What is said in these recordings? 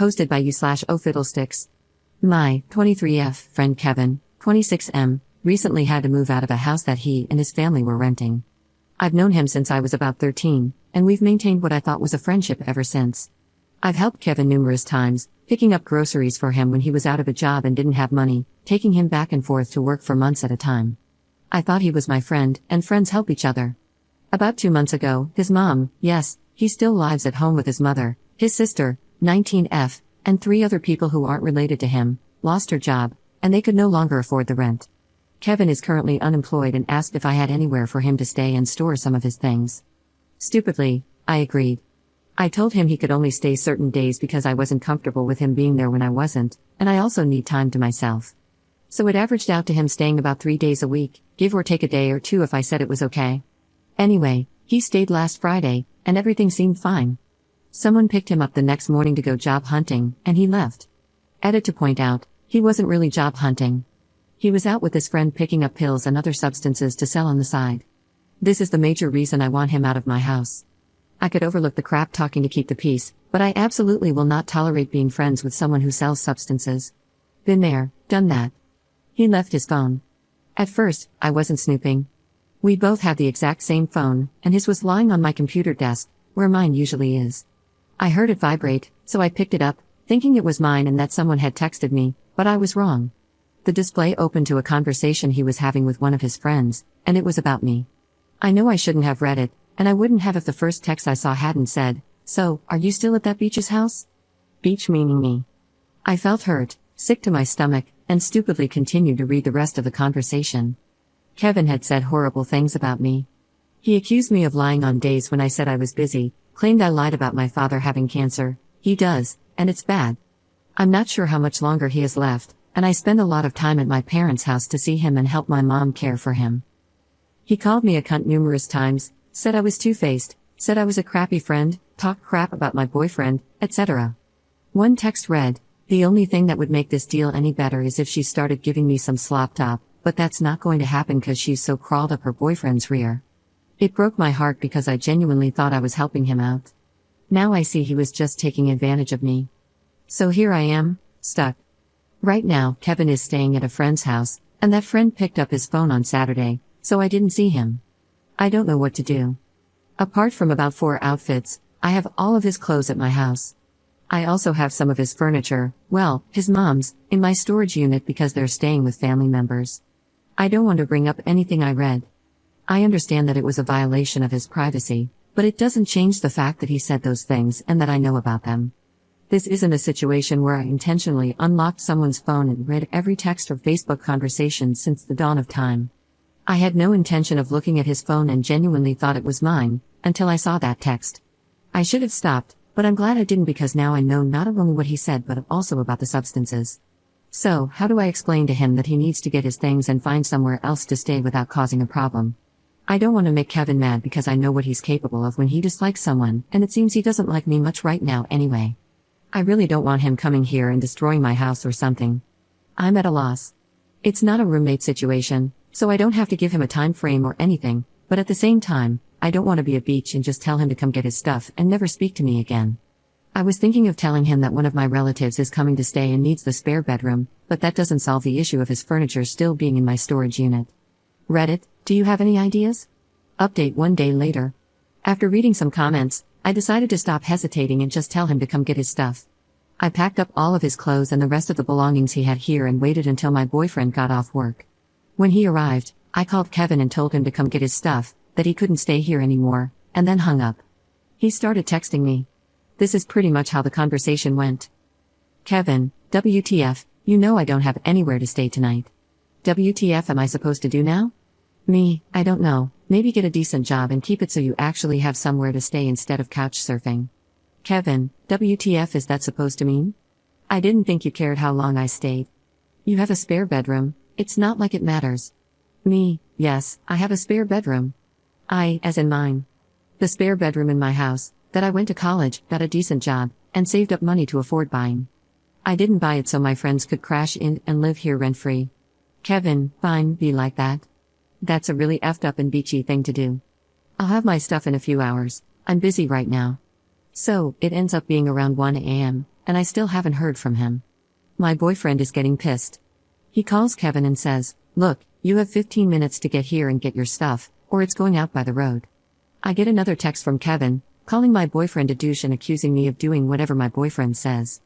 Hosted by you/O Fiddlesticks. My 23F friend Kevin, 26M, recently had to move out of a house that he and his family were renting. I've known him since I was about 13, and we've maintained what I thought was a friendship ever since. I've helped Kevin numerous times, picking up groceries for him when he was out of a job and didn't have money, taking him back and forth to work for months at a time. I thought he was my friend, and friends help each other. About 2 months ago, his mom, yes, he still lives at home with his mother, his sister, 19F, and 3 other people who aren't related to him, lost her job, and they could no longer afford the rent. Kevin is currently unemployed and asked if I had anywhere for him to stay and store some of his things. Stupidly, I agreed. I told him he could only stay certain days because I wasn't comfortable with him being there when I wasn't, and I also need time to myself. So it averaged out to him staying about 3 days a week, give or take a day or 2 if I said it was okay. Anyway, he stayed last Friday, and everything seemed fine. Someone picked him up the next morning to go job hunting, and he left. Edit to point out, he wasn't really job hunting. He was out with his friend picking up pills and other substances to sell on the side. This is the major reason I want him out of my house. I could overlook the crap talking to keep the peace, but I absolutely will not tolerate being friends with someone who sells substances. Been there, done that. He left his phone. At first, I wasn't snooping. We both had the exact same phone, and his was lying on my computer desk, where mine usually is. I heard it vibrate, so I picked it up, thinking it was mine and that someone had texted me, but I was wrong. The display opened to a conversation he was having with one of his friends, and it was about me. I know I shouldn't have read it, and I wouldn't have if the first text I saw hadn't said, "So, are you still at that Beach's house?" Beach meaning me. I felt hurt, sick to my stomach, and stupidly continued to read the rest of the conversation. Kevin had said horrible things about me. He accused me of lying on days when I said I was busy, claimed I lied about my father having cancer. He does, and it's bad. I'm not sure how much longer he has left, and I spend a lot of time at my parents' house to see him and help my mom care for him. He called me a cunt numerous times, said I was two-faced, said I was a crappy friend, talked crap about my boyfriend, etc. One text read, "The only thing that would make this deal any better is if she started giving me some slop top, but that's not going to happen cause she's so crawled up her boyfriend's rear." It broke my heart because I genuinely thought I was helping him out. Now I see he was just taking advantage of me. So here I am, stuck. Right now, Kevin is staying at a friend's house, and that friend picked up his phone on Saturday, so I didn't see him. I don't know what to do. Apart from about 4 outfits, I have all of his clothes at my house. I also have some of his furniture, well, his mom's, in my storage unit because they're staying with family members. I don't want to bring up anything I read. I understand that it was a violation of his privacy, but it doesn't change the fact that he said those things and that I know about them. This isn't a situation where I intentionally unlocked someone's phone and read every text or Facebook conversation since the dawn of time. I had no intention of looking at his phone and genuinely thought it was mine, until I saw that text. I should have stopped, but I'm glad I didn't because now I know not only what he said but also about the substances. So, how do I explain to him that he needs to get his things and find somewhere else to stay without causing a problem? I don't want to make Kevin mad because I know what he's capable of when he dislikes someone, and it seems he doesn't like me much right now anyway. I really don't want him coming here and destroying my house or something. I'm at a loss. It's not a roommate situation, so I don't have to give him a time frame or anything, but at the same time, I don't want to be a bitch and just tell him to come get his stuff and never speak to me again. I was thinking of telling him that one of my relatives is coming to stay and needs the spare bedroom, but that doesn't solve the issue of his furniture still being in my storage unit. Reddit, do you have any ideas? Update 1 day later. After reading some comments, I decided to stop hesitating and just tell him to come get his stuff. I packed up all of his clothes and the rest of the belongings he had here and waited until my boyfriend got off work. When he arrived, I called Kevin and told him to come get his stuff, that he couldn't stay here anymore, and then hung up. He started texting me. This is pretty much how the conversation went. Kevin, WTF, you know I don't have anywhere to stay tonight. WTF am I supposed to do now? Me, I don't know, maybe get a decent job and keep it so you actually have somewhere to stay instead of couch surfing. Kevin, WTF is that supposed to mean? I didn't think you cared how long I stayed. You have a spare bedroom, it's not like it matters. Me, yes, I have a spare bedroom. I, as in mine. The spare bedroom in my house, that I went to college, got a decent job, and saved up money to afford buying. I didn't buy it so my friends could crash in and live here rent-free. Kevin, fine, be like that. That's a really effed up and beachy thing to do. I'll have my stuff in a few hours, I'm busy right now. So, it ends up being around 1 a.m., and I still haven't heard from him. My boyfriend is getting pissed. He calls Kevin and says, "Look, you have 15 minutes to get here and get your stuff, or it's going out by the road." I get another text from Kevin, calling my boyfriend a douche and accusing me of doing whatever my boyfriend says.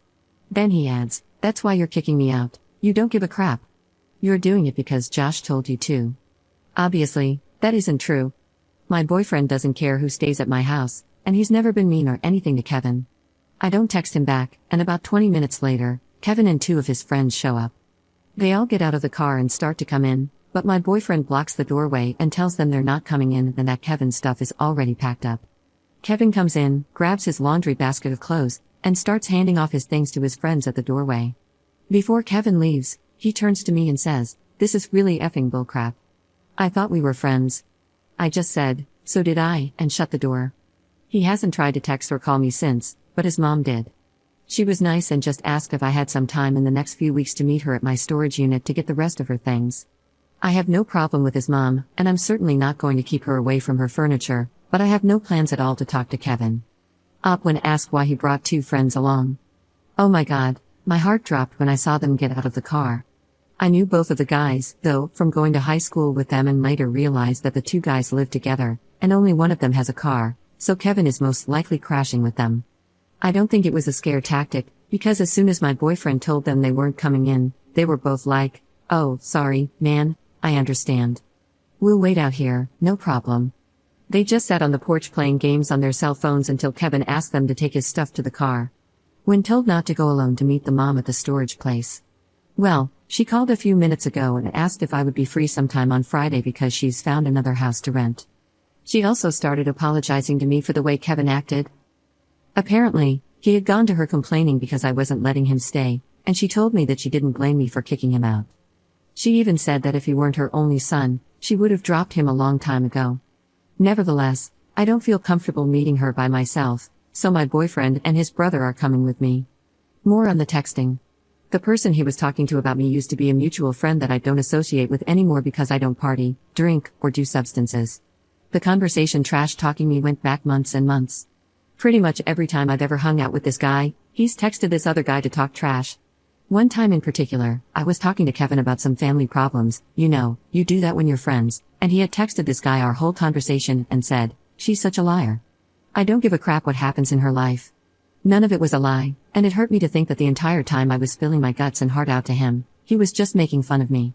Then he adds, "That's why you're kicking me out. You don't give a crap. You're doing it because Josh told you to." Obviously, that isn't true. My boyfriend doesn't care who stays at my house, and he's never been mean or anything to Kevin. I don't text him back, and about 20 minutes later, Kevin and 2 of his friends show up. They all get out of the car and start to come in, but my boyfriend blocks the doorway and tells them they're not coming in and that Kevin's stuff is already packed up. Kevin comes in, grabs his laundry basket of clothes, and starts handing off his things to his friends at the doorway. Before Kevin leaves, he turns to me and says, "This is really effing bullcrap. I thought we were friends." I just said, "So did I," and shut the door. He hasn't tried to text or call me since, but his mom did. She was nice and just asked if I had some time in the next few weeks to meet her at my storage unit to get the rest of her things. I have no problem with his mom, and I'm certainly not going to keep her away from her furniture, but I have no plans at all to talk to Kevin. Up when asked why he brought 2 friends along. Oh my god, my heart dropped when I saw them get out of the car. I knew both of the guys, though, from going to high school with them, and later realized that the 2 guys live together, and only one of them has a car, so Kevin is most likely crashing with them. I don't think it was a scare tactic, because as soon as my boyfriend told them they weren't coming in, they were both like, "Oh, sorry, man, I understand. We'll wait out here, no problem." They just sat on the porch playing games on their cell phones until Kevin asked them to take his stuff to the car. When told not to go alone to meet the mom at the storage place. Well, she called a few minutes ago and asked if I would be free sometime on Friday because she's found another house to rent. She also started apologizing to me for the way Kevin acted. Apparently, he had gone to her complaining because I wasn't letting him stay, and she told me that she didn't blame me for kicking him out. She even said that if he weren't her only son, she would have dropped him a long time ago. Nevertheless, I don't feel comfortable meeting her by myself, so my boyfriend and his brother are coming with me. More on the texting. The person he was talking to about me used to be a mutual friend that I don't associate with anymore because I don't party, drink, or do substances. The conversation trash-talking me went back months and months. Pretty much every time I've ever hung out with this guy, he's texted this other guy to talk trash. One time in particular, I was talking to Kevin about some family problems, you know, you do that when you're friends, and he had texted this guy our whole conversation and said, "She's such a liar. I don't give a crap what happens in her life." None of it was a lie, and it hurt me to think that the entire time I was spilling my guts and heart out to him, he was just making fun of me.